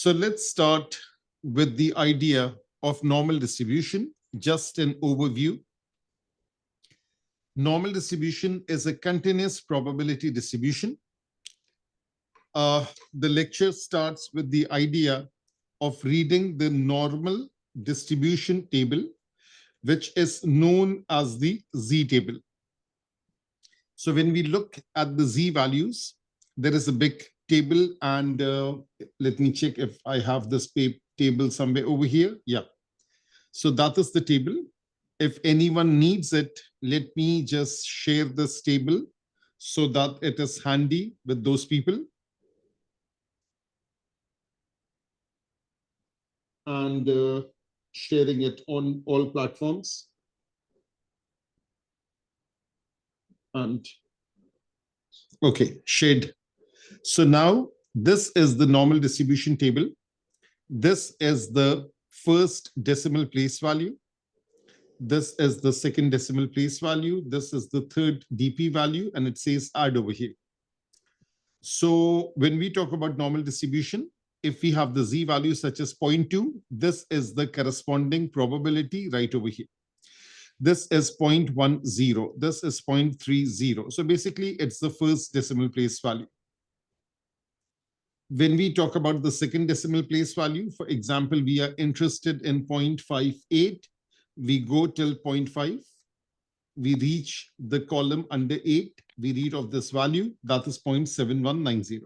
So let's start with the idea of normal distribution, just an overview. Normal distribution is a continuous probability distribution. The lecture starts with the idea of reading the normal distribution table, which is known as the Z table. So when we look at the Z values, there is a big table, and let me check if I have this table somewhere over here. Yeah. So that is the table. If anyone needs it, let me just share this table so that it is handy with those people. And sharing it on all platforms. And okay, shared. So now this is the normal distribution table. This is the first decimal place value. This is the second decimal place value. This is the third DP value, and it says add over here. So when we talk about normal distribution, if we have the Z value such as 0.2, this is the corresponding probability right over here. This is 0.10. This is 0.30. So basically, it's the first decimal place value. When we talk about the second decimal place value, for example, we are interested in 0.58. We go till 0.5. We reach the column under 8. We read of this value, that is 0.7190.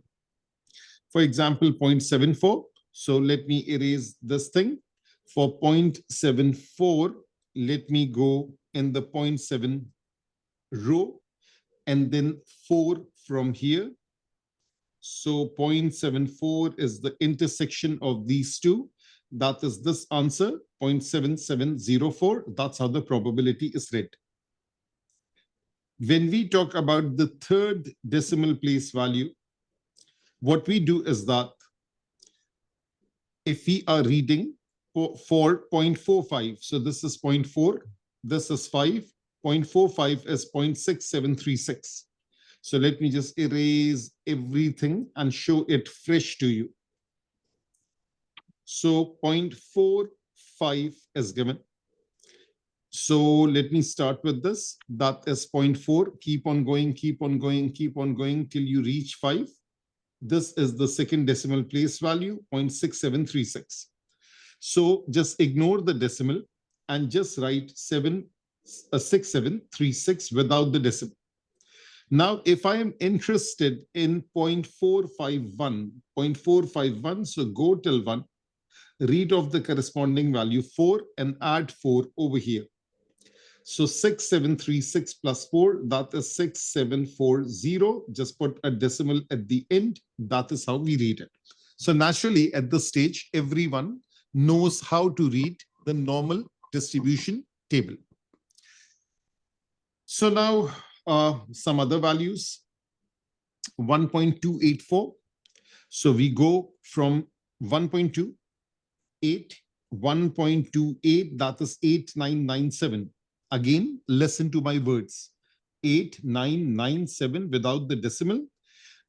For example, 0.74. So let me erase this thing. For 0.74, let me go in the 0.7 row and then 4 from here. So 0.74 is the intersection of these two. That is this answer, 0.7704. That's how the probability is read. When we talk about the third decimal place value, what we do is that if we are reading for 0.45, so this is 0.4, this is 5, 0.45 is 0.6736. So let me just erase everything and show it fresh to you. So 0.45 is given. So let me start with this. That is 0.4. Keep on going, keep on going, keep on going till you reach 5. This is the second decimal place value, 0.6736. So just ignore the decimal and just write 6736 without the decimal. Now, if I am interested in 0.451, so go till 1, read of the corresponding value 4 and add 4 over here. So 6736 plus 4, that is 6740. Just put a decimal at the end. That is how we read it. So naturally, at this stage, everyone knows how to read the normal distribution table. So now, some other values, 1.284. So we go from 1.2, 8, 1.28, that is 8997. Again, listen to my words, 8997 without the decimal.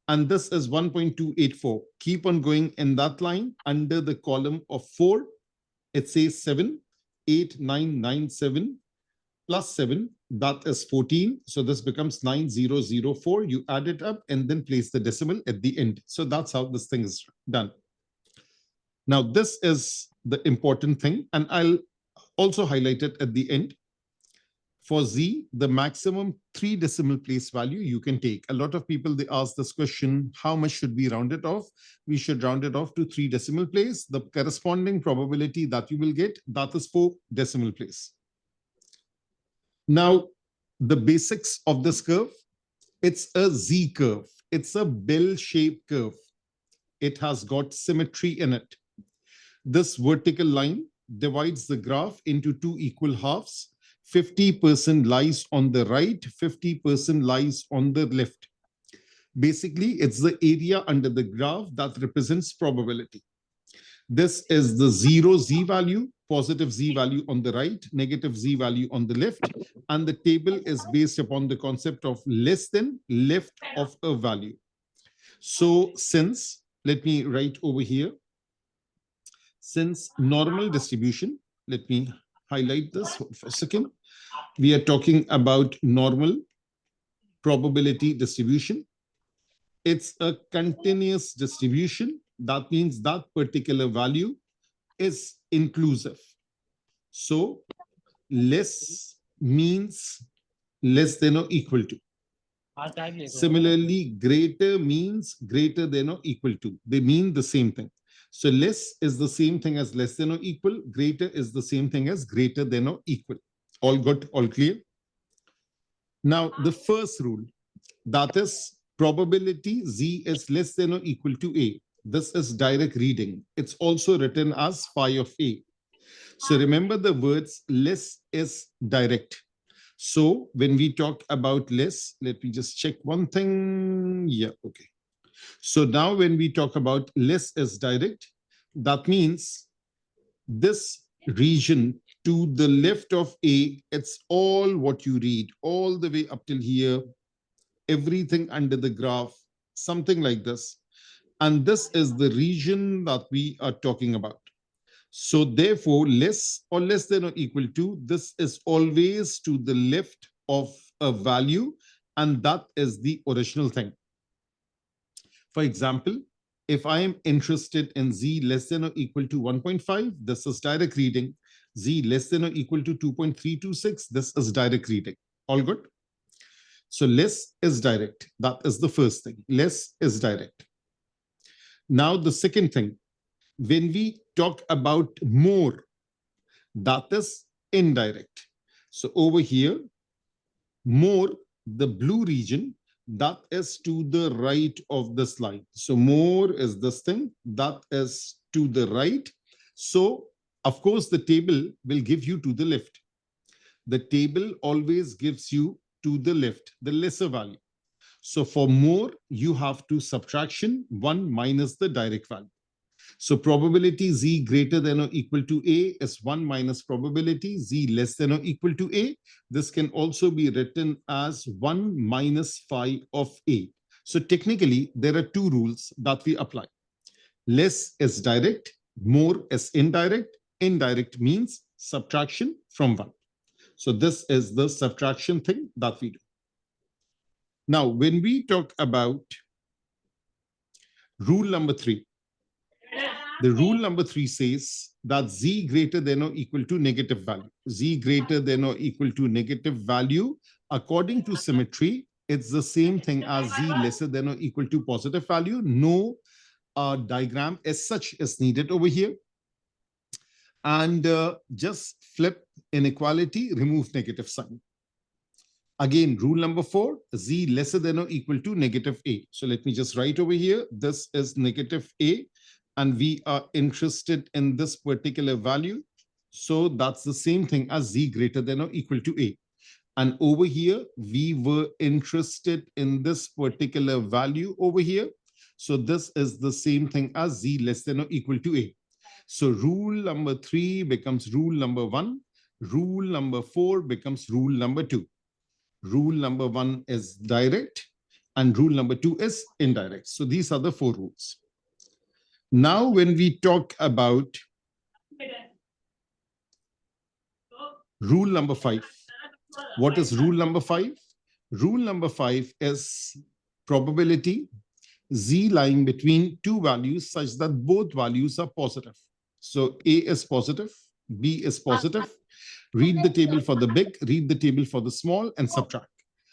And this is 1.284. Keep on going in that line under the column of 4. It says 7, 8997 plus 7. That is 14. So this becomes 9004. You add it up and then place the decimal at the end. So that's how this thing is done. Now, this is the important thing, and I'll also highlight it at the end. For Z, the maximum 3 decimal place value you can take. A lot of people, they ask this question, how much should we round it off? We should round it off to 3 decimal place. The corresponding probability that you will get, that is 4 decimal place. Now, the basics of this curve, it's a Z curve. It's a bell-shaped curve. It has got symmetry in it. This vertical line divides the graph into 2 equal halves. 50% lies on the right, 50% lies on the left. Basically, it's the area under the graph that represents probability. This is the 0 Z value, positive Z value on the right, negative Z value on the left. And the table is based upon the concept of less than left of a value. So since, let me write over here, Since normal distribution, let me highlight this for a second. We are talking about normal probability distribution. It's a continuous distribution. That means that particular value is inclusive. So less means less than or equal to. Similarly, greater means greater than or equal to. They mean the same thing. So less is the same thing as less than or equal. Greater is the same thing as greater than or equal. All good, all clear? Now, the first rule, that is probability Z is less than or equal to A. This is direct reading. It's also written as phi of A. So remember the words less is direct. So when we talk about less, let me just check one thing. Yeah, okay. So now when we talk about less is direct, that means this region to the left of A, it's all what you read, all the way up till here, everything under the graph, something like this. And this is the region that we are talking about. So therefore, less or less than or equal to, this is always to the left of a value, and that is the original thing. For example, if I am interested in Z less than or equal to 1.5, this is direct reading. Z less than or equal to 2.326, this is direct reading. All good? So less is direct. That is the first thing. Less is direct. Now the second thing, when we talk about more, that is indirect. So over here, more, the blue region, that is to the right of this line. So more is this thing, that is to the right. So of course, the table will give you to the left. The table always gives you to the left, the lesser value. So for more, you have to subtraction 1 minus the direct value. So probability Z greater than or equal to A is 1 minus probability Z less than or equal to A. This can also be written as 1 minus phi of A. So technically, there are two rules that we apply. Less is direct, more is indirect. Indirect means subtraction from 1. So this is the subtraction thing that we do. Now, when we talk about rule number 3, the rule number 3 says that Z greater than or equal to negative value. Z greater than or equal to negative value, according to symmetry, it's the same thing as Z lesser than or equal to positive value. No diagram as such is needed over here. And just flip inequality, remove negative sign. Again, rule number 4, Z lesser than or equal to negative A. So let me just write over here, this is negative A, and we are interested in this particular value. So that's the same thing as Z greater than or equal to A. And over here, we were interested in this particular value over here. So this is the same thing as Z less than or equal to A. So rule number 3 becomes rule number 1. Rule number 4 becomes rule number 2. Rule number 1 is direct and rule number 2 is indirect. So these are the 4 rules. Now, when we talk about rule number 5, what is rule number 5? Rule number 5 is probability Z lying between two values such that both values are positive. So A is positive, B is positive. Read the table for the big, read the table for the small, and subtract.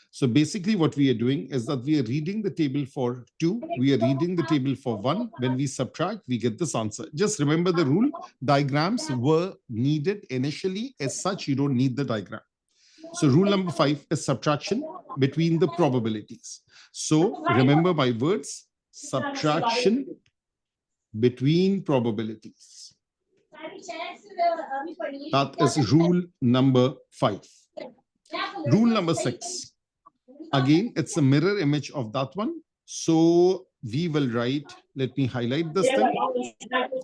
So basically what we are doing is that we are reading the table for 2, we are reading the table for 1. When we subtract, we get this answer. Just remember the rule, diagrams were needed initially. As such, you don't need the diagram. So rule number 5 is subtraction between the probabilities. So remember my words, subtraction between probabilities. That is rule number 5. Rule number 6. Again, it's a mirror image of that one. So we will write, let me highlight this thing.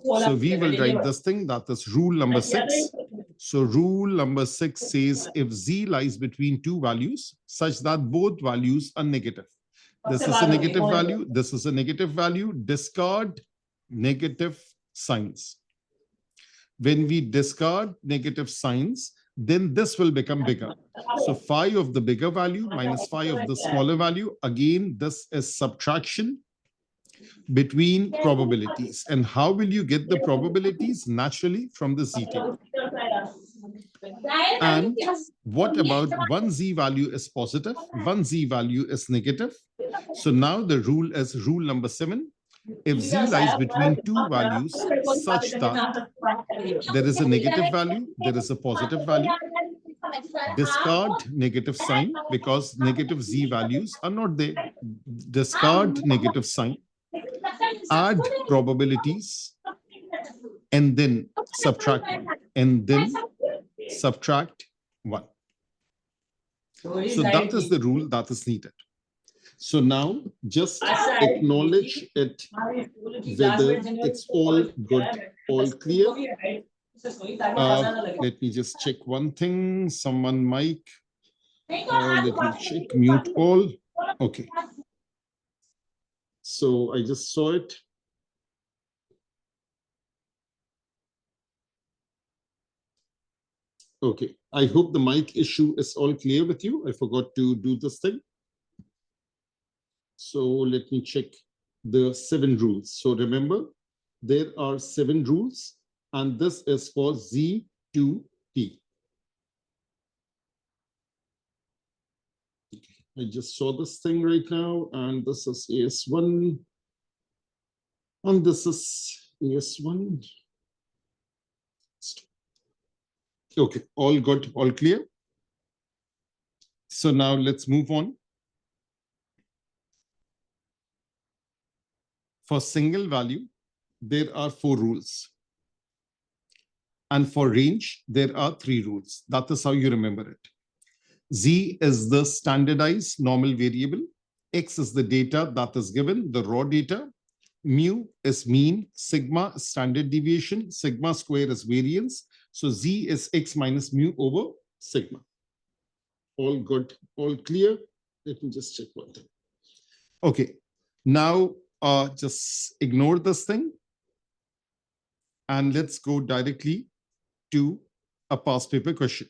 So we will write this thing, that is rule number 6. So rule number 6 says if Z lies between two values such that both values are negative. This is a negative value, this is a negative value, discard negative signs. When we discard negative signs, then this will become bigger. So phi of the bigger value minus phi of the smaller value. Again, this is subtraction between probabilities. And how will you get the probabilities? Naturally, from the z table. And what about one z value is positive, one z value is negative? So now the rule is rule number 7. If z lies between two values such that there is a negative value, there is a positive value, discard negative sign because negative z values are not there. Discard negative sign, add probabilities, and then subtract 1, and then subtract 1. So that is the rule that is needed. So now just acknowledge it, whether it's all good, all clear. Let me just check one thing. Someone mic. Let me check mute all. Okay. So I just saw it. Okay. I hope the mic issue is all clear with you. I forgot to do this thing. So let me check the 7 rules. So remember, there are 7 rules, and this is for Z to T. I just saw this thing right now, and this is AS1, and this is AS1. Okay, all good, all clear. So now let's move on. For single value, there are 4 rules. And for range, there are 3 rules. That is how you remember it. Z is the standardized normal variable. X is the data that is given, the raw data. Mu is mean, sigma standard deviation, sigma square is variance. So Z is X minus mu over sigma. All good, all clear. Let me just check one thing. Okay, now just ignore this thing. And let's go directly to a past paper question.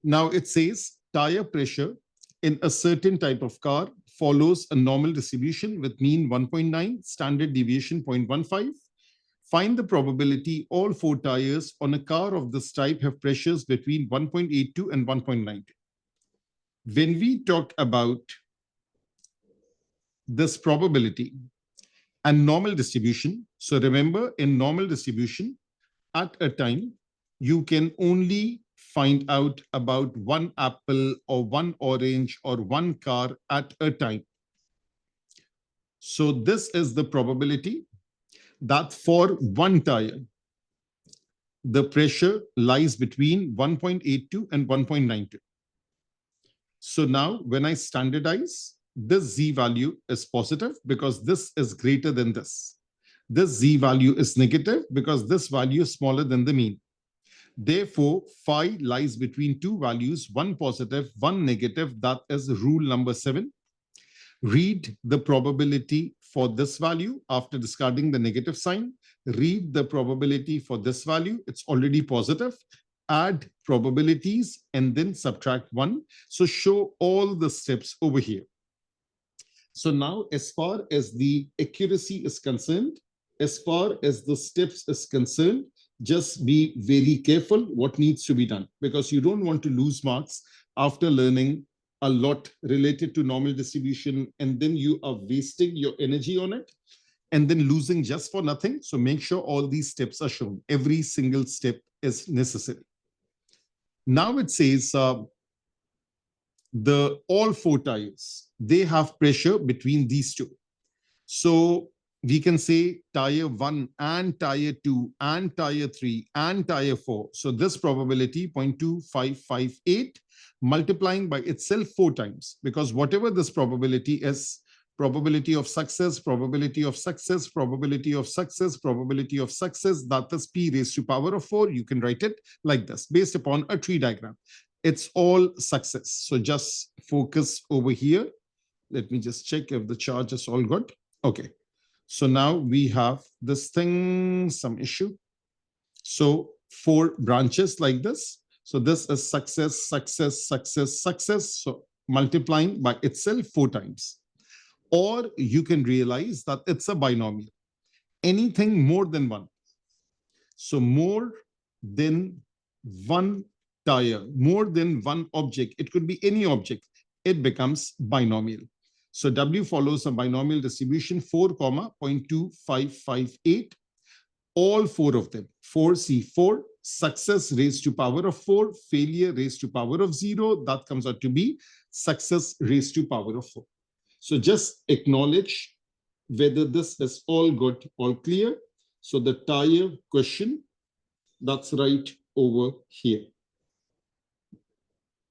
Now it says tire pressure in a certain type of car follows a normal distribution with mean 1.9, standard deviation 0.15. Find the probability all 4 tires on a car of this type have pressures between 1.82 and 1.92. When we talk about this probability and normal distribution, so remember, in normal distribution, at a time, you can only find out about 1 apple or 1 orange or 1 car at a time. So this is the probability that for 1 tire, the pressure lies between 1.82 and 1.92. So now when I standardize, this Z value is positive because this is greater than this. This Z value is negative because this value is smaller than the mean. Therefore, phi lies between 2 values, 1 positive, 1 negative. That is rule number 7. Read the probability for this value after discarding the negative sign. Read the probability for this value. It's already positive. Add probabilities and then subtract 1. So show all the steps over here. So now, as far as the accuracy is concerned, as far as the steps is concerned, just be very careful what needs to be done, because you don't want to lose marks after learning a lot related to normal distribution, and then you are wasting your energy on it and then losing just for nothing. So make sure all these steps are shown. Every single step is necessary. Now it says all 4 tires, they have pressure between these 2. So we can say tire 1 and tire 2 and tire 3 and tire 4. So this probability 0.2558 multiplying by itself 4 times, because whatever this probability is, probability of success, probability of success, probability of success, probability of success, that is p raised to power of 4. You can write it like this based upon a tree diagram. It's all success. So just focus over here. Let me just check if the charge is all good. Okay. So now we have this thing, some issue. So 4 branches like this. So this is success, success, success, success. So multiplying by itself 4 times. Or you can realize that it's a binomial. Anything more than 1. So more than 1 tire, more than 1 object, it could be any object, it becomes binomial. So W follows a binomial distribution 4, 0.2558. All 4 of them, 4C4, success raised to power of 4, failure raised to power of 0, that comes out to be success raised to power of 4. So just acknowledge whether this is all good, all clear. So the tire question, that's right over here.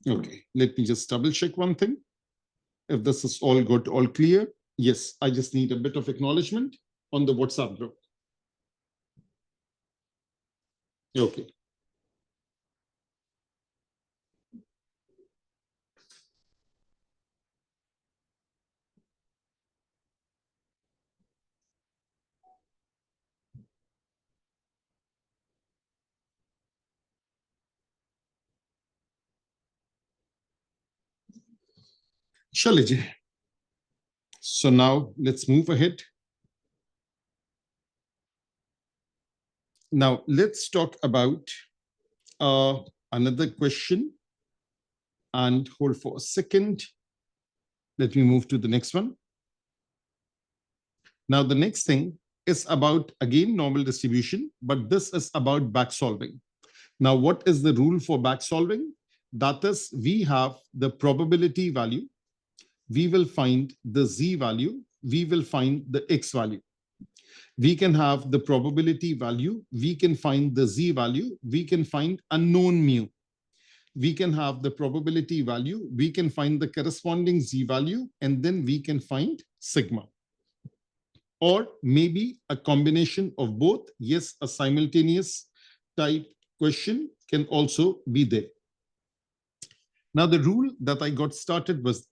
Okay, let me just double check one thing. If this is all good, all clear. Yes, I just need a bit of acknowledgement on the WhatsApp group. Okay. Shaliji. So now let's move ahead. Now let's talk about another question, and hold for a second. Let me move to the next one. Now the next thing is about, again, normal distribution, but this is about back solving. Now, what is the rule for back solving? That is, we have the probability value, we will find the z value, we will find the x value. We can have the probability value, we can find the z value, we can find unknown mu. We can have the probability value, we can find the corresponding z value, and then we can find sigma. Or maybe a combination of both. Yes, a simultaneous type question can also be there. Now, the rule that I got started with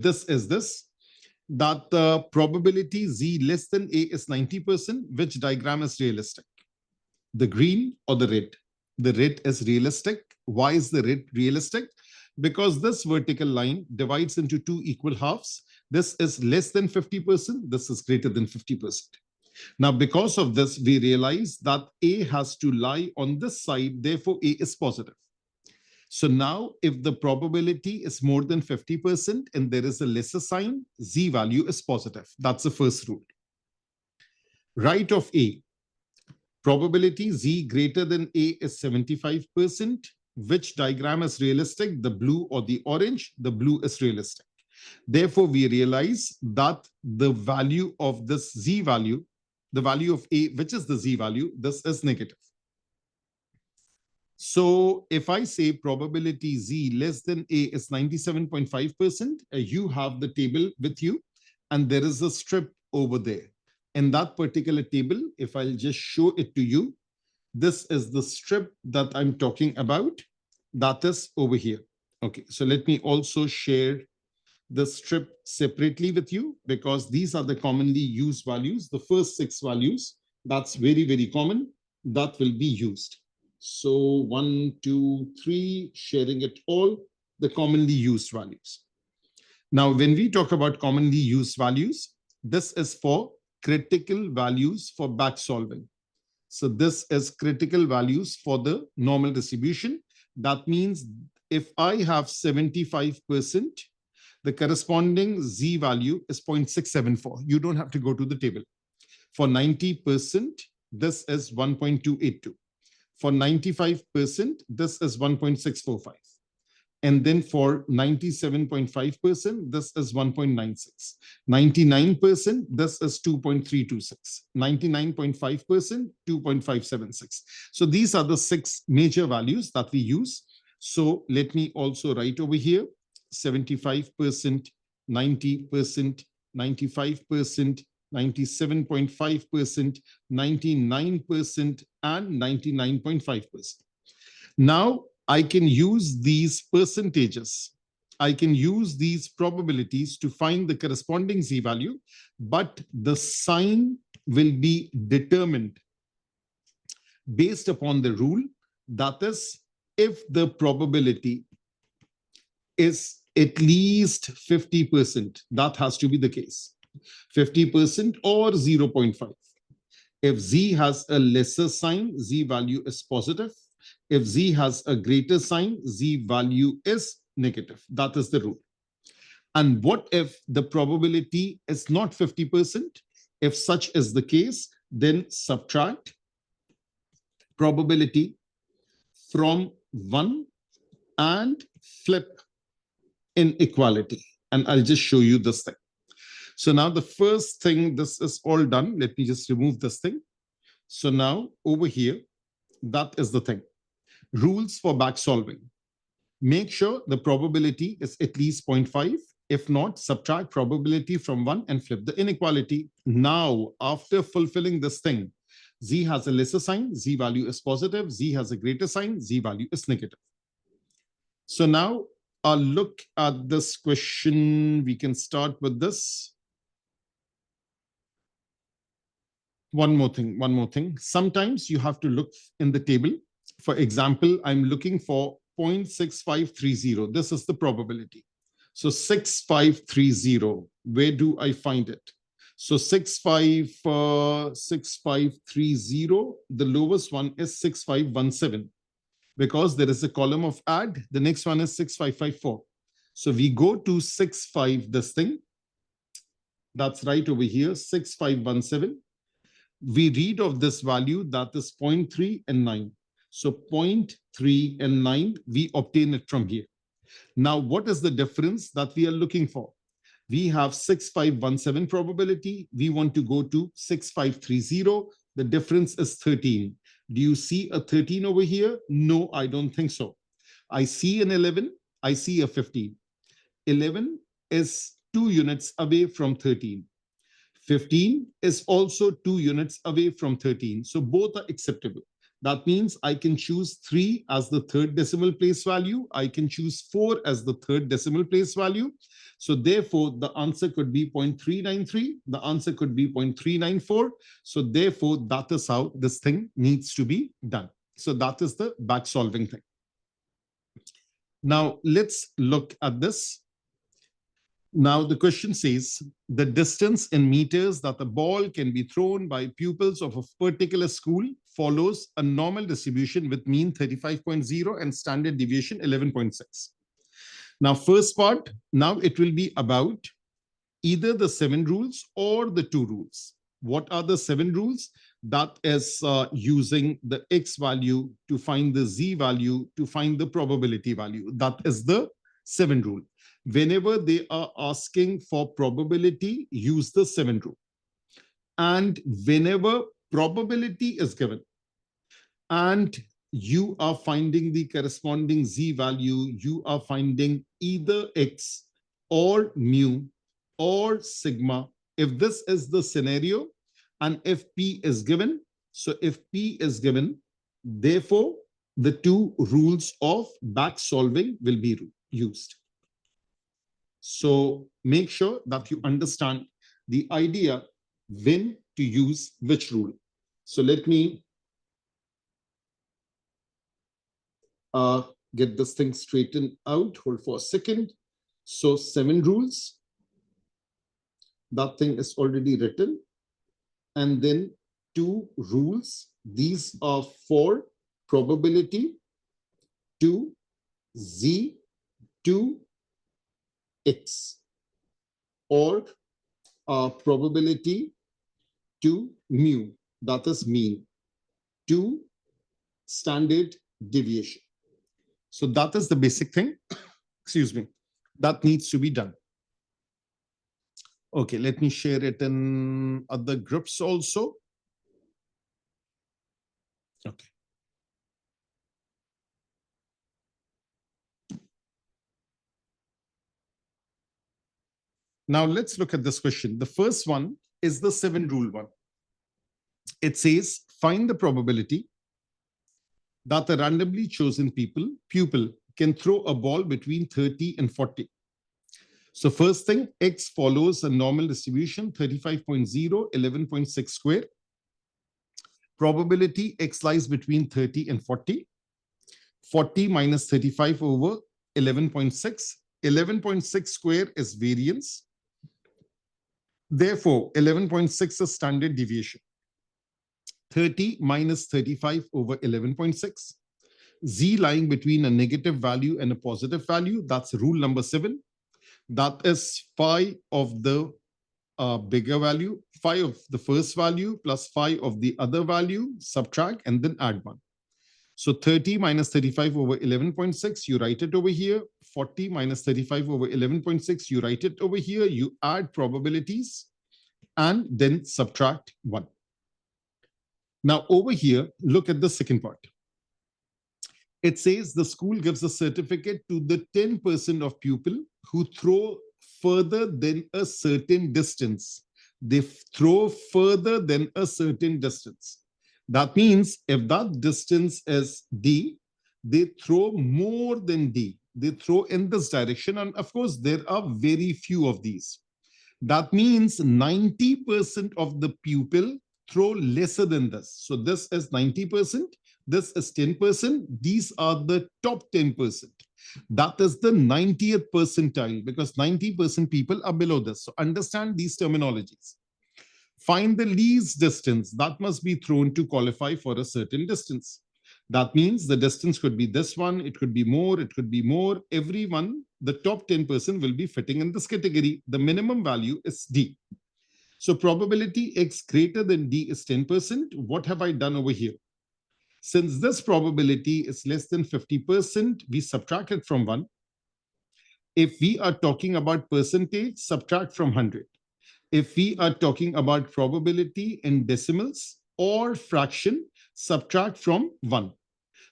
this is this, that the probability z less than a is 90%, which diagram is realistic? The green or the red? The red is realistic. Why is the red realistic? Because this vertical line divides into 2 equal halves. This is less than 50%. This is greater than 50%. Now, because of this, we realize that A has to lie on this side. Therefore, A is positive. So now, if the probability is more than 50% and there is a lesser sign, Z value is positive. That's the first rule. Right of A, probability Z greater than A is 75%. Which diagram is realistic? The blue or the orange? The blue is realistic. Therefore, we realize that the value of this Z value, the value of A, which is the Z value, this is negative. So if I say probability Z less than A is 97.5%, you have the table with you, and there is a strip over there. In that particular table, if I'll just show it to you, this is the strip that I'm talking about. That is over here. Okay, so let me also share the strip separately with you, because these are the commonly used values. The first 6 values, that's very, very common, that will be used. So 1, 2, 3, sharing it all, the commonly used values. Now, when we talk about commonly used values, this is for critical values for back solving. So this is critical values for the normal distribution. That means if I have 75%, the corresponding Z value is 0.674. You don't have to go to the table. For 90%, this is 1.282. For 95%, this is 1.645. And then for 97.5%, this is 1.96. 99%, this is 2.326. 99.5%, 2.576. So these are the 6 major values that we use. So let me also write over here 75%, 90%, 95%, 97.5%, 99%, and 99.5%. Now, I can use these percentages. I can use these probabilities to find the corresponding Z value, but the sign will be determined. based upon the rule, that is, if the probability is at least 50%, that has to be the case, 50% or 0.5. If Z has a lesser sign, Z value is positive. If Z has a greater sign, Z value is negative. That is the rule. And what if the probability is not 50%? If such is the case, then subtract probability from 1 and flip inequality. And I'll just show you this thing. So now the first thing, this is all done. Let me just remove this thing. So now over here, that is the thing. Rules for back solving. Make sure the probability is at least 0.5. If not, subtract probability from 1 and flip the inequality. Now, after fulfilling this thing, Z has a lesser sign, Z value is positive. Z has a greater sign, Z value is negative. So now I'll look at this question. We can start with this. One more thing. Sometimes you have to look in the table. For example, I'm looking for 0.6530. This is the probability. So 6530, where do I find it? So 6530, the lowest one is 6517, because there is a column of add. The next one is 6554. So we go to 65, this thing. That's right over here, 6517. We read of this value, that is 0.3 and 9. So 0.3 and 9, we obtain it from here. Now, what is the difference that we are looking for? We have 6517 probability. We want to go to 6530. The difference is 13. Do you see a 13 over here? No, I don't think so. I see an 11. I see a 15. 11 is 2 units away from 13. 15 is also 2 units away from 13. So both are acceptable. That means I can choose 3 as the third decimal place value. I can choose 4 as the third decimal place value. So therefore, the answer could be 0.393. The answer could be 0.394. So therefore, that is how this thing needs to be done. So that is the back solving thing. Now, let's look at this. Now, the question says the distance in meters that a ball can be thrown by pupils of a particular school follows a normal distribution with mean 35.0 and standard deviation 11.6. Now, first part, now it will be about either the 7 rules or the 2 rules. What are the 7 rules? That is using the X value to find the Z value to find the probability value. That is the 7 rule. Whenever they are asking for probability, use the 7 rule. And whenever probability is given and you are finding the corresponding Z value, you are finding either X or mu or sigma. If this is the scenario and if P is given, so if P is given, therefore the 2 rules of back solving will be used. So make sure that you understand the idea when to use which rule. So let me get this thing straightened out. Hold for a second. So 7 rules. That thing is already written. And then 2 rules. These are for probability, 2 Z, 2 X, or probability 2 mu, that is mean, 2 standard deviation. So that is the basic thing, excuse me, that needs to be done. Okay, let me share it in other groups also. Okay. Now let's look at this question. The first one is the 7 rule one. It says, find the probability that a randomly chosen pupil can throw a ball between 30 and 40. So first thing, X follows a normal distribution, 35.0, 11.6 square. Probability X lies between 30 and 40. 40 minus 35 over 11.6. 11.6 square is variance. Therefore, 11.6 is standard deviation. 30 minus 35 over 11.6. Z lying between a negative value and a positive value. That's rule number 7. That is phi of the bigger value, phi of the first value plus phi of the other value, subtract and then add 1. So 30 minus 35 over 11.6, you write it over here. 40 minus 35 over 11.6, you write it over here. You add probabilities and then subtract 1. Now over here, look at the second part. It says the school gives a certificate to the 10% of pupil who throw further than a certain distance. They throw further than a certain distance. That means if that distance is D, they throw more than D. They throw in this direction. And of course, there are very few of these. That means 90% of the pupil throw lesser than this. So this is 90%. This is 10%. These are the top 10%. That is the 90th percentile because 90% people are below this. So understand these terminologies. Find the least distance that must be thrown to qualify for a certain distance. That means the distance could be this one, it could be more, it could be more. Everyone, the top 10% will be fitting in this category. The minimum value is D. So probability X greater than D is 10%. What have I done over here? Since this probability is less than 50%, we subtract it from 1. If we are talking about percentage, subtract from 100. If we are talking about probability in decimals or fraction, subtract from 1.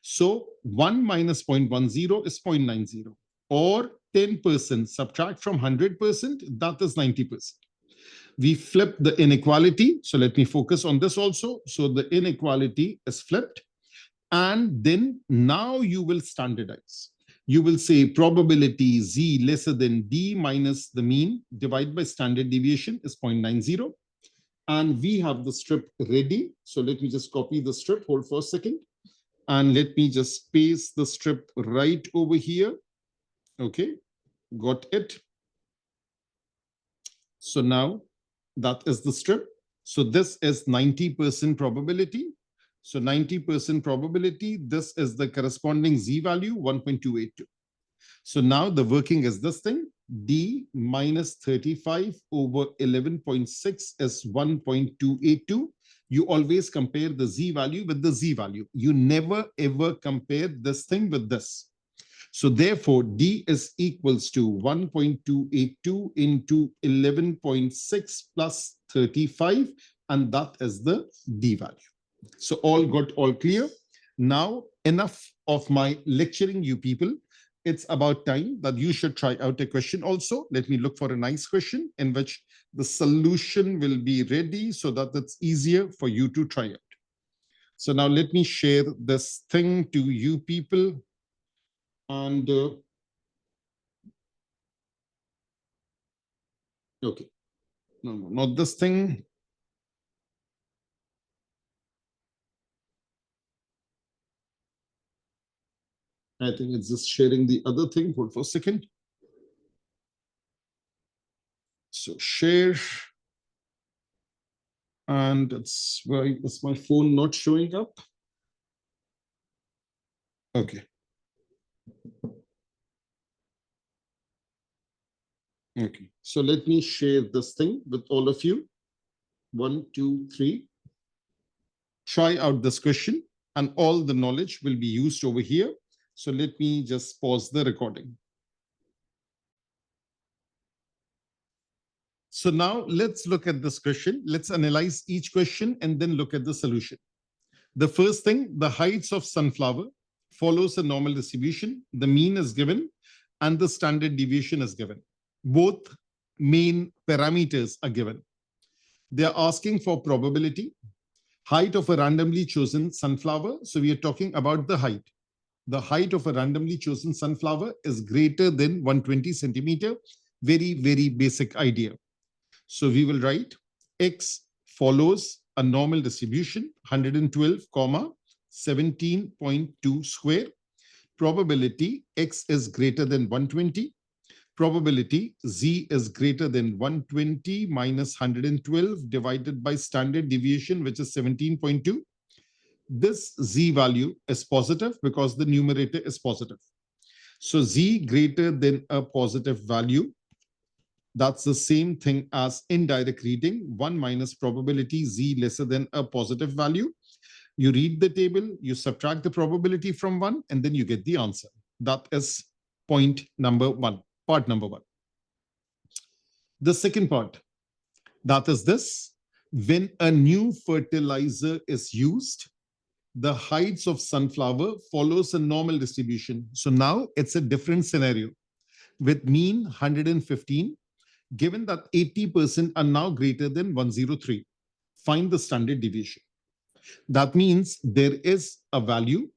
So 1 minus 0.10 is 0.90. Or 10% subtract from 100%, that is 90%. We flip the inequality. So let me focus on this also. So the inequality is flipped. And then now you will standardize. You will say probability Z lesser than D minus the mean divided by standard deviation is 0.90. And we have the strip ready. So let me just copy the strip. Hold for a second. And let me just paste the strip right over here. Okay, got it. So now that is the strip. So this is 90% probability. So 90% probability, this is the corresponding Z value, 1.282. So now the working is this thing, D minus 35 over 11.6 is 1.282. You always compare the Z value with the Z value. You never ever compare this thing with this. So therefore, D is equals to 1.282 into 11.6 plus 35, and that is the D value. So all got all clear. Now, enough of my lecturing you people. It's about time that you should try out a question also. Let me look for a nice question in which the solution will be ready so that it's easier for you to try it. So now let me share this thing to you people. And okay, no, not this thing. I think it's just sharing the other thing. Hold for a second. So share. And it's why is my phone not showing up? Okay. Okay. So let me share this thing with all of you. 1, 2, 3. Try out this question and all the knowledge will be used over here. So let me just pause the recording. So now let's look at this question. Let's analyze each question and then look at the solution. The first thing, the heights of sunflower follows a normal distribution. The mean is given and the standard deviation is given. Both main parameters are given. They are asking for probability, height of a randomly chosen sunflower. So we are talking about the height. The height of a randomly chosen sunflower is greater than 120 centimeter. Very, very basic idea. So we will write X follows a normal distribution, 112, 17.2 square. Probability X is greater than 120. Probability Z is greater than 120 minus 112 divided by standard deviation, which is 17.2. This Z value is positive because the numerator is positive. So Z greater than a positive value, that's the same thing as indirect reading, 1 minus probability Z lesser than a positive value. You read the table, you subtract the probability from 1, and then you get the answer. That is point number 1, part number 1. The second part, that is this. When a new fertilizer is used, the heights of sunflower follows a normal distribution. So now it's a different scenario with mean 115, given that 80% are now greater than 103. Find the standard deviation. That means there is a value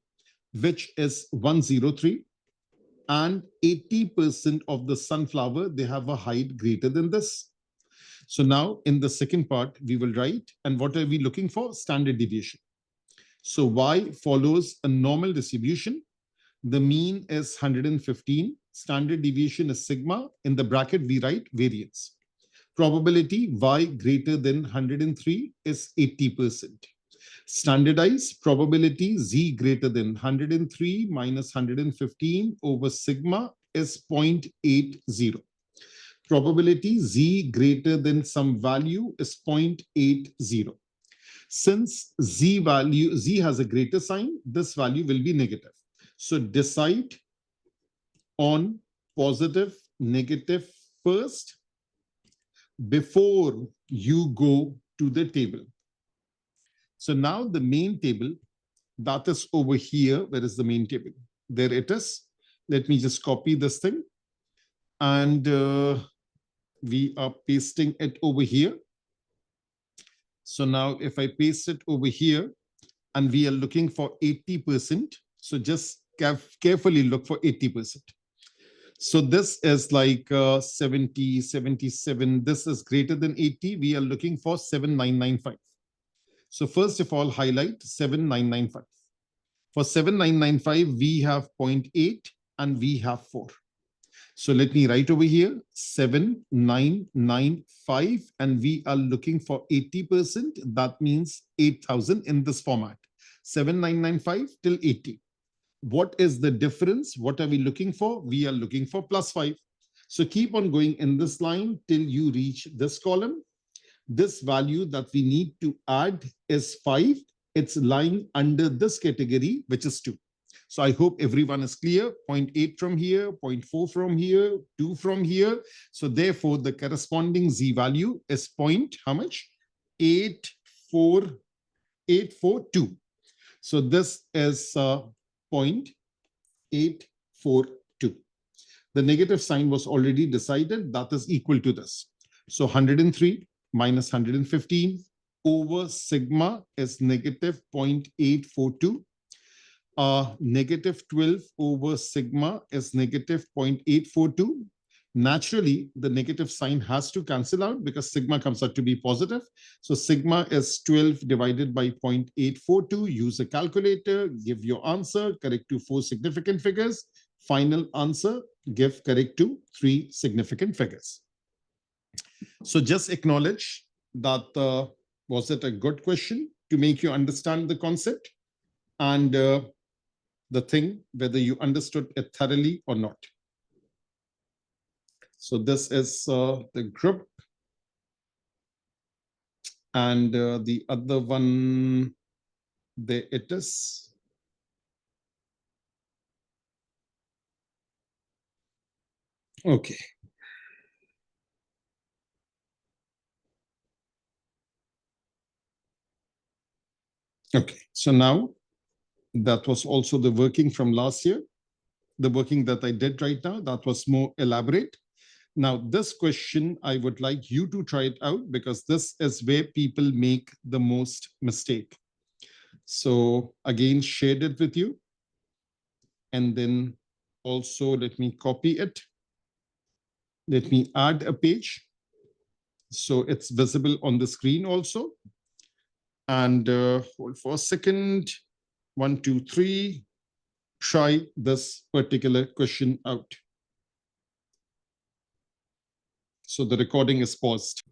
which is 103 and 80% of the sunflower, they have a height greater than this. So now in the second part, we will write, and what are we looking for? Standard deviation. So Y follows a normal distribution. The mean is 115. Standard deviation is sigma. In the bracket, we write variance. Probability Y greater than 103 is 80%. Standardized probability Z greater than 103 minus 115 over sigma is 0.80. Probability Z greater than some value is 0.80. Since Z has a greater sign, this value will be negative. So decide on positive, negative first before you go to the table. So now the main table, that is over here. Where is the main table? There it is. Let me just copy this thing. And we are pasting it over here. So now if I paste it over here, and we are looking for 80%. So just carefully look for 80%. So this is like 70, 77. This is greater than 80. We are looking for 7995. So first of all, highlight 7995. For 7995, we have 0.8 and we have 4. So let me write over here 7995, and we are looking for 80%. That means 8000 in this format. 7995 till 80. What is the difference? What are we looking for? We are looking for +5. So keep on going in this line till you reach this column. This value that we need to add is 5. It's lying under this category, which is 2. So I hope everyone is clear. 0.8 from here, 0.4 from here, 2 from here. So therefore, the corresponding Z value is how much? 84842. So this is 0.842. The negative sign was already decided. That is equal to this. So 103 minus 115 over sigma is negative 0.842. Negative 12 over sigma is negative 0.842. Naturally, the negative sign has to cancel out because sigma comes out to be positive. So sigma is 12 divided by 0.842. Use a calculator, give your answer, correct to 4 significant figures. Final answer, give correct to 3 significant figures. So just acknowledge that was it a good question to make you understand the concept and the thing, whether you understood it thoroughly or not. So this is the group. And the other one, there it is. Okay. Okay, so now that was also the working from last year. The working that I did right now, that was more elaborate. Now, this question, I would like you to try it out because this is where people make the most mistake. So again, shared it with you. And then also let me copy it. Let me add a page. So it's visible on the screen also. And hold for a second. 1, 2, 3. Try this particular question out. So the recording is paused.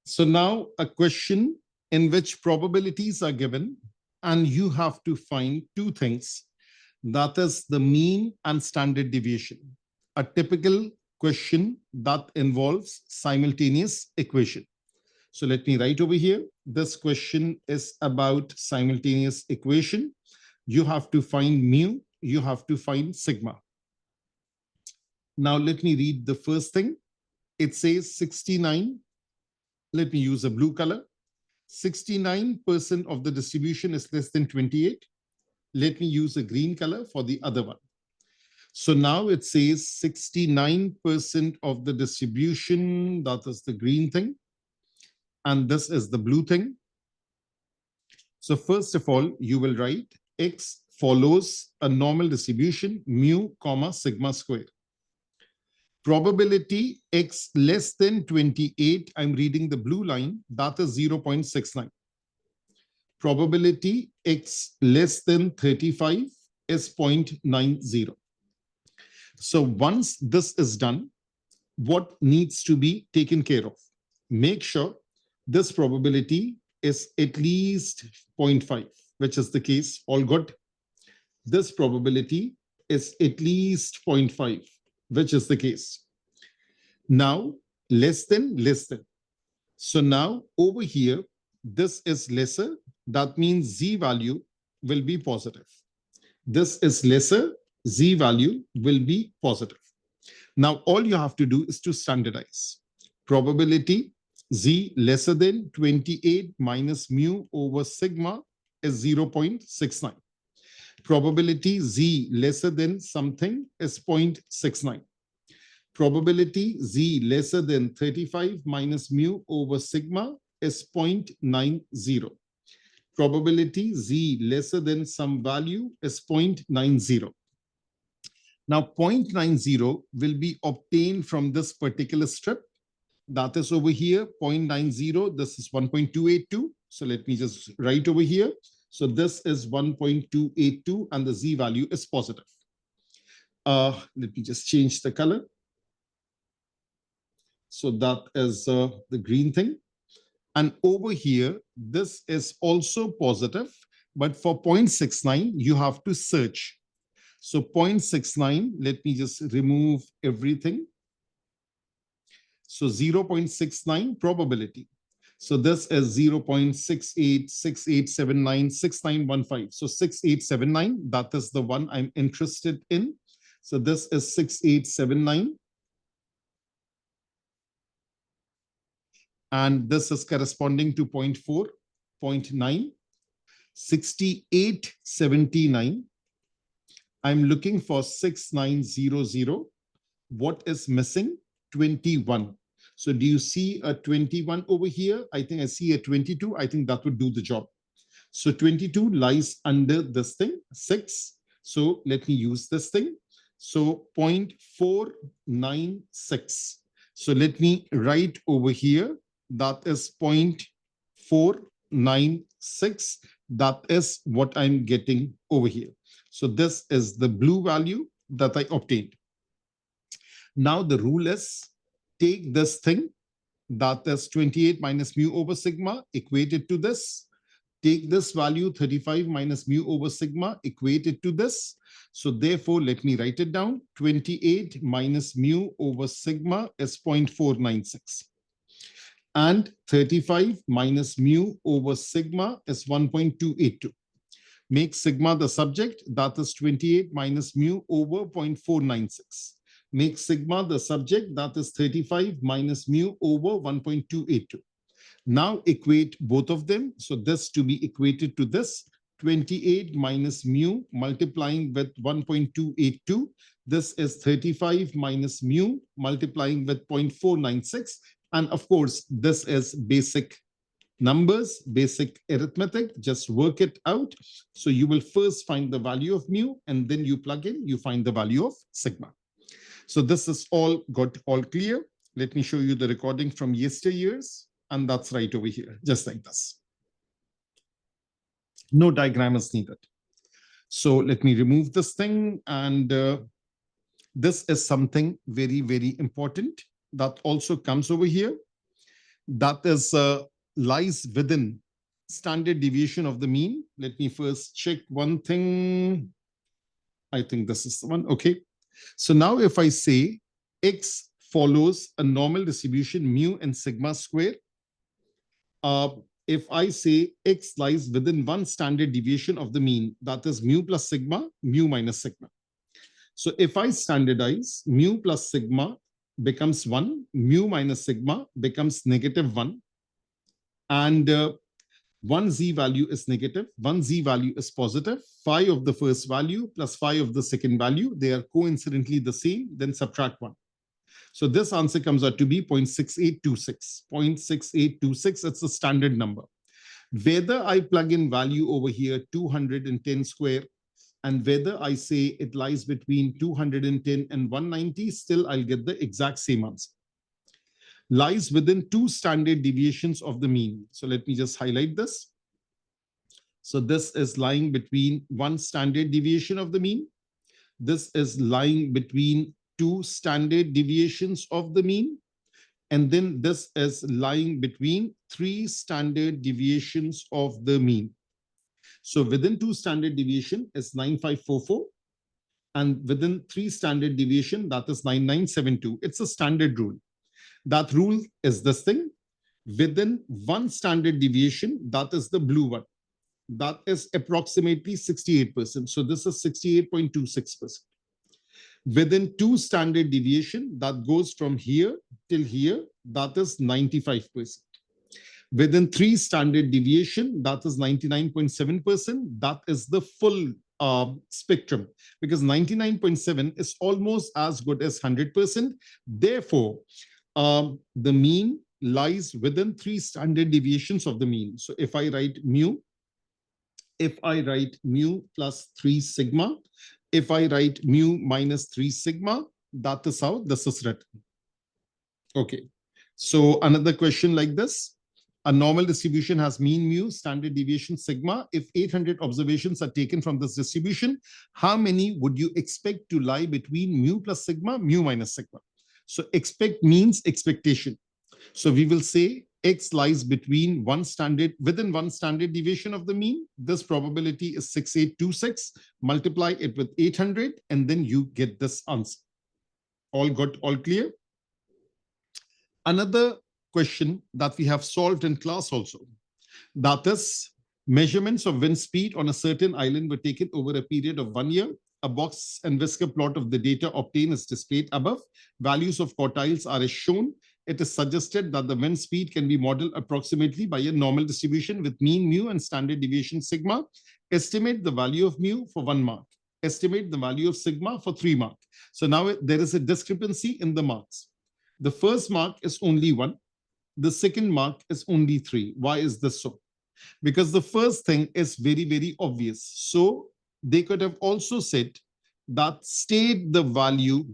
So now a question in which probabilities are given, and you have to find two things. That is the mean and standard deviation. A typical question that involves simultaneous equation. So let me write over here. This question is about simultaneous equation. You have to find mu, you have to find sigma. Now let me read the first thing. It says 69. Let me use a blue color. 69% of the distribution is less than 28. Let me use a green color for the other one. So now it says 69% of the distribution, that is the green thing, and this is the blue thing. So first of all, you will write X follows a normal distribution mu comma sigma square. Probability X less than 28, I'm reading the blue line, that is 0.69. Probability X less than 35 is 0.90. So once this is done, what needs to be taken care of? Make sure this probability is at least 0.5, which is the case, all good. This probability is at least 0.5, which is the case. Now, less than. So now over here, this is lesser. That means Z value will be positive. This is lesser. Z value will be positive. Now, all you have to do is to standardize. Probability Z lesser than 28 minus mu over sigma is 0.69. Probability Z lesser than something is 0.69. Probability Z lesser than 35 minus mu over sigma is 0.90. Probability Z lesser than some value is 0.90. Now, 0.90 will be obtained from this particular strip. That is over here, 0.90. This is 1.282. So let me just write over here. So this is 1.282 and the Z value is positive. Let me just change the color. So that is the green thing. And over here, this is also positive. But for 0.69, you have to search. So 0.69, let me just remove everything. So 0.69 probability. So this is 0.6868796915. So 6879, that is the one I'm interested in. So this is 6879. And this is corresponding to 0.4, 0.9, 6879. I'm looking for 6900. What is missing? 21. So do you see a 21 over here? I think I see a 22. I think that would do the job. So 22 lies under this thing, 6. So let me use this thing. So 0.496. So let me write over here. That is 0.496. That is what I'm getting over here. So this is the blue value that I obtained. Now the rule is take this thing, that is 28 minus mu over sigma, equate it to this. Take this value 35 minus mu over sigma, equate it to this. So therefore, let me write it down. 28 minus mu over sigma is 0.496. And 35 minus mu over sigma is 1.282. Make sigma the subject, that is 28 minus mu over 0.496. Make sigma the subject, that is 35 minus mu over 1.282. Now equate both of them. So this to be equated to this, 28 minus mu multiplying with 1.282. This is 35 minus mu multiplying with 0.496. And of course, this is basic numbers, basic arithmetic, just work it out. So you will first find the value of mu and then you plug in, you find the value of sigma. So this is all got all clear. Let me show you the recording from yesteryears. and that's right over here, just like this. No diagram is needed. So let me remove this thing, and this is something very, very important that also comes over here. That is lies within standard deviation of the mean. Let me first check one thing. I think this is the one. Okay. So now if I say X follows a normal distribution mu and sigma square, if I say X lies within one standard deviation of the mean, that is mu plus sigma, mu minus sigma. So if I standardize, mu plus sigma becomes 1, mu minus sigma becomes -1, and one z value is negative, one z value is positive, phi of the first value plus phi of the second value, they are coincidentally the same, then subtract 1. So this answer comes out to be 0.6826. 0.6826, it's a standard number. Whether I plug in value over here, 210 square, and whether I say it lies between 210 and 190, still I'll get the exact same answer. Lies within 2 standard deviations of the mean. So let me just highlight this. So this is lying between 1 standard deviation of the mean. This is lying between 2 standard deviations of the mean. And then this is lying between 3 standard deviations of the mean. So within 2 standard deviation is 9544. And within 3 standard deviation, that is 9972. It's a standard rule. That rule is this thing. Within 1 standard deviation, that is the blue one. That is approximately 68%. So this is 68.26%. Within 2 standard deviation, that goes from here till here, that is 95%. Within 3 standard deviation, that is 99.7%. That is the full spectrum, because 99.7 is almost as good as 100%. Therefore, the mean lies within 3 standard deviations of the mean. So if I write mu plus 3 sigma, if I write mu minus 3 sigma, that is how this is written. Okay. So another question like this. A normal distribution has mean mu, standard deviation sigma. If 800 observations are taken from this distribution, how many would you expect to lie between mu plus sigma, mu minus sigma? So expect means expectation. So we will say X lies between within 1 standard deviation of the mean. This probability is 6826. Multiply it with 800, and then you get this answer. All good, all clear? Another question that we have solved in class also, that is measurements of wind speed on a certain island were taken over a period of 1 year. A box and whisker plot of the data obtained is displayed above. Values of quartiles are as shown. It is suggested that the wind speed can be modeled approximately by a normal distribution with mean mu and standard deviation sigma. Estimate the value of mu for 1 mark. Estimate the value of sigma for 3 mark. So now there is a discrepancy in the marks. The first mark is only 1. The second mark is only 3. Why is this so? Because the first thing is very, very obvious. So they could have also said that state the value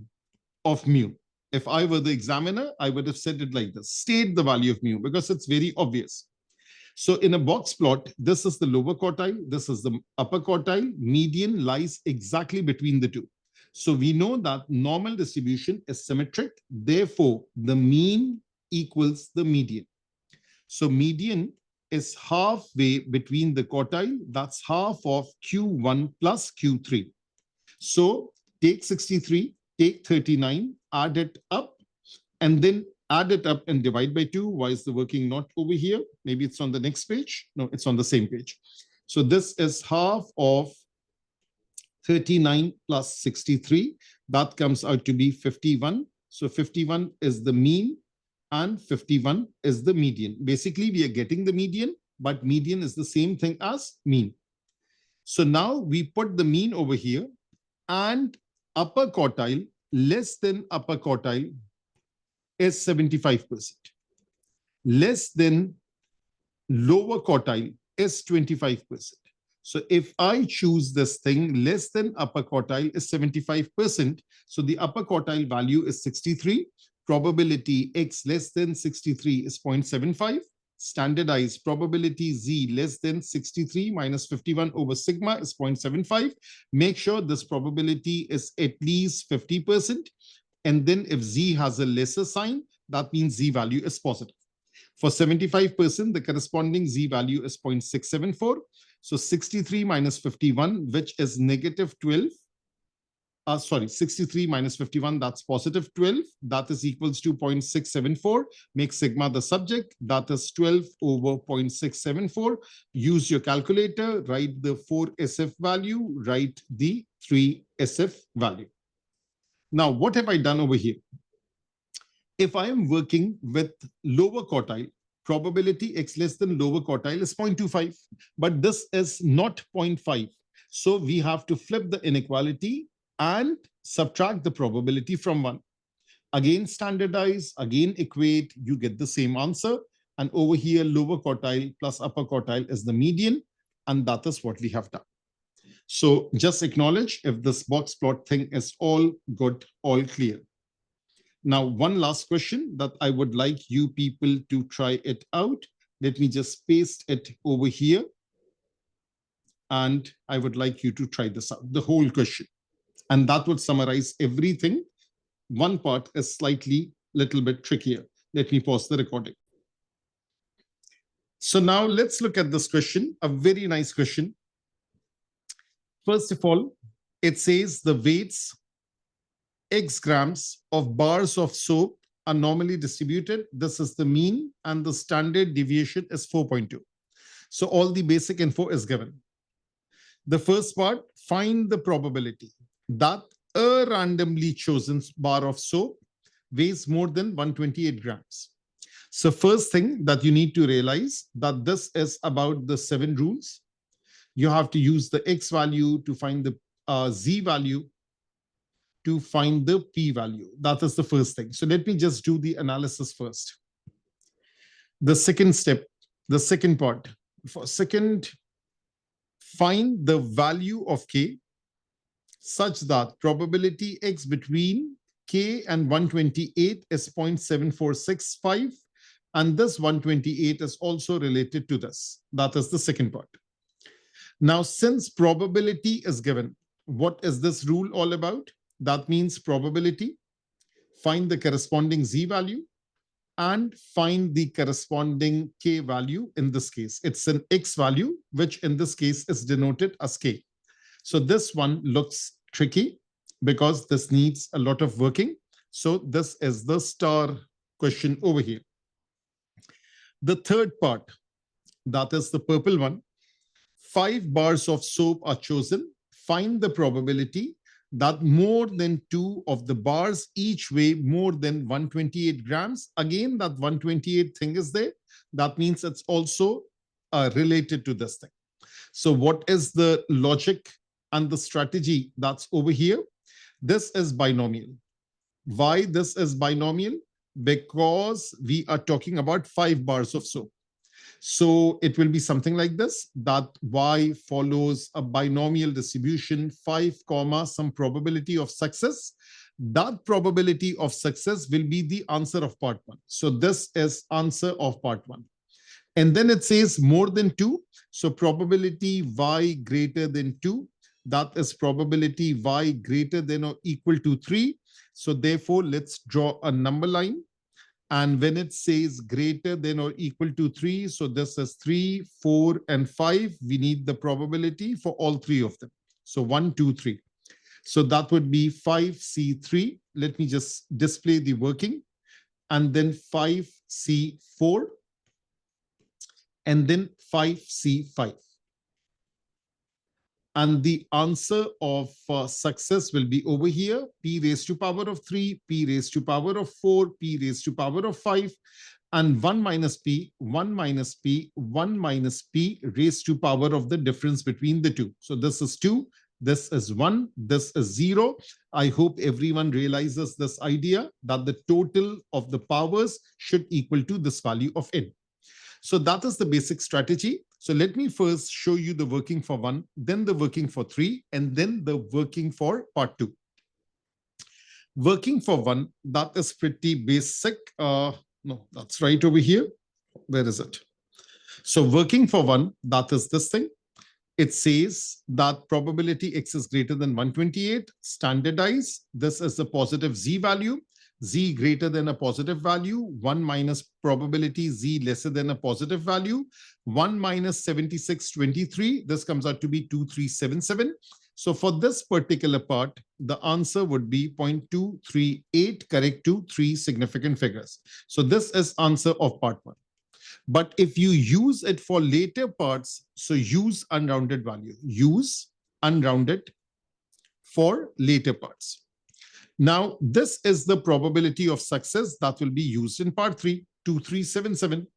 of mu. If I were the examiner, I would have said it like this: state the value of mu, because it's very obvious. So in a box plot, this is the lower quartile, this is the upper quartile, median lies exactly between the two. So we know that normal distribution is symmetric. Therefore, the mean equals the median. So median is halfway between the quartile. That's half of Q1 plus Q3. So take 63, take 39, add it up, and then add it up and divide by 2. Why is the working not over here? Maybe it's on the next page. No, it's on the same page. So this is half of 39 plus 63. That comes out to be 51. So 51 is the mean and 51 is the median. Basically, we are getting the median, but median is the same thing as mean. So now we put the mean over here, and upper quartile less than upper quartile is 75%. Less than lower quartile is 25%. So if I choose this thing, less than upper quartile is 75%. So the upper quartile value is 63. probability X less than 63 is 0.75. Standardized probability Z less than 63 minus 51 over sigma is 0.75. Make sure this probability is at least 50%. And then if Z has a lesser sign, that means Z value is positive. For 75%, the corresponding Z value is 0.674. So 63 minus 51, which is negative 12. 63 minus 51, that's positive 12. That is equals to 0.674. Make sigma the subject. That is 12 over 0.674. Use your calculator, write the 4 SF value, write the 3 SF value. Now, what have I done over here? If I am working with lower quartile, probability X less than lower quartile is 0.25, but this is not 0.5. So we have to flip the inequality and subtract the probability from 1. Again, standardize, again, equate, you get the same answer. And over here, lower quartile plus upper quartile is the median. And that is what we have done. So just acknowledge if this box plot thing is all good, all clear. Now, one last question that I would like you people to try it out. Let me just paste it over here. And I would like you to try this out, the whole question. And that would summarize everything. One part is slightly little bit trickier. Let me pause the recording. So now let's look at this question, a very nice question. First of all, it says the weights X grams of bars of soap are normally distributed. This is the mean and the standard deviation is 4.2. So all the basic info is given. The first part, find the probability that a randomly chosen bar of soap weighs more than 128 grams. So first thing that you need to realize that this is about the 7 rules. You have to use the X value to find the Z value to find the P value. That is the first thing. So let me just do the analysis first. The second step, the second part. For second, find the value of K such that probability X between K and 128 is 0.7465. And this 128 is also related to this. That is the second part. Now, since probability is given, what is this rule all about? That means probability, find the corresponding Z value, and find the corresponding K value in this case. It's an X value, which in this case is denoted as K. So this one looks tricky because this needs a lot of working. So this is the star question over here. The third part, that is the purple one. 5 bars of soap are chosen. Find the probability that more than 2 of the bars each weigh more than 128 grams. Again, that 128 thing is there. That means it's also related to this thing. So what is the logic and the strategy that's over here? This is binomial. Why this is binomial? Because we are talking about 5 bars of soap. So it will be something like this, that Y follows a binomial distribution, 5, some probability of success. That probability of success will be the answer of part 1. So this is answer of part 1. And then it says more than 2. So probability Y greater than 2. That is probability Y greater than or equal to 3. So therefore, let's draw a number line. And when it says greater than or equal to 3, so this is 3, 4, and 5. We need the probability for all 3 of them. So 1, 2, 3. So that would be 5C3. Let me just display the working. And then 5C4. And then 5C5. And the answer of success will be over here, P raised to power of 3, P raised to power of 4, P raised to power of 5, and 1 minus P, 1 minus P, 1 minus P raised to power of the difference between the two. So this is 2, this is 1, this is 0. I hope everyone realizes this idea that the total of the powers should equal to this value of n. So that is the basic strategy. So let me first show you the working for 1, then the working for 3, and then the working for part 2. Working for 1, that is pretty basic. No, that's right over here. Where is it? So working for 1, that is this thing. It says that probability x is greater than 128. Standardize. This is the positive z value. Z greater than a positive value. 1 minus probability z lesser than a positive value. 1 minus 7623. This comes out to be 2377. So for this particular part, the answer would be 0.238, correct to 3 significant figures. So this is answer of part 1. But if you use it for later parts, so use unrounded value. Use unrounded for later parts. Now, this is the probability of success that will be used in part 3, 2377.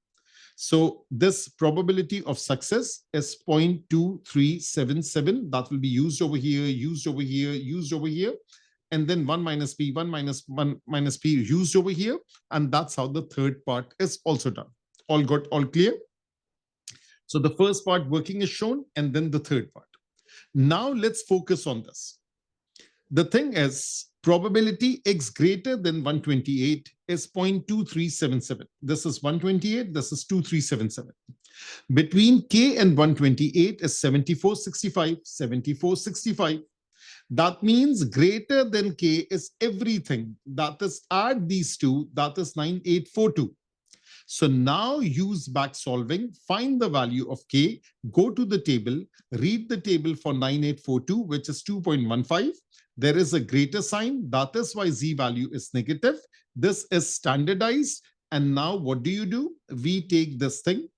So this probability of success is 0.2377. That will be used over here, used over here, used over here. And then 1 minus p, 1 minus 1 minus p used over here. And that's how the third part is also done. All got all clear? So the first part working is shown, and then the third part. Now let's focus on this. The thing is, probability x greater than 128 is 0.2377. This is 128, this is 2377. Between k and 128 is 7465, 7465. That means greater than k is everything. That is, add these two, that is 9842. So now use back solving, find the value of k, go to the table, read the table for 9842, which is 2.15. There is a greater sign. That is why z value is negative. This is standardized. And now what do? We take this thing,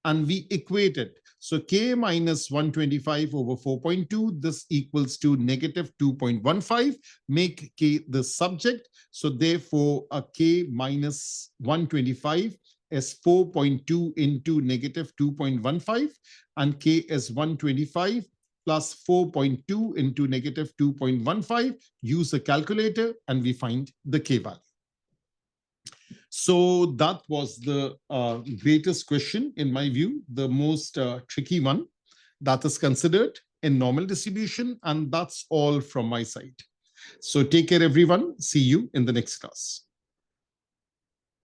and we equate it. So k minus 125 over 4.2, this equals to negative 2.15. Make k the subject. So therefore, a k minus 125 is 4.2 into negative 2.15, and k is 125 plus 4.2 into negative 2.15. Use a calculator, and we find the k value. So that was the greatest question, in my view, the most tricky one that is considered in normal distribution. And that's all from my side. So take care, everyone. See you in the next class.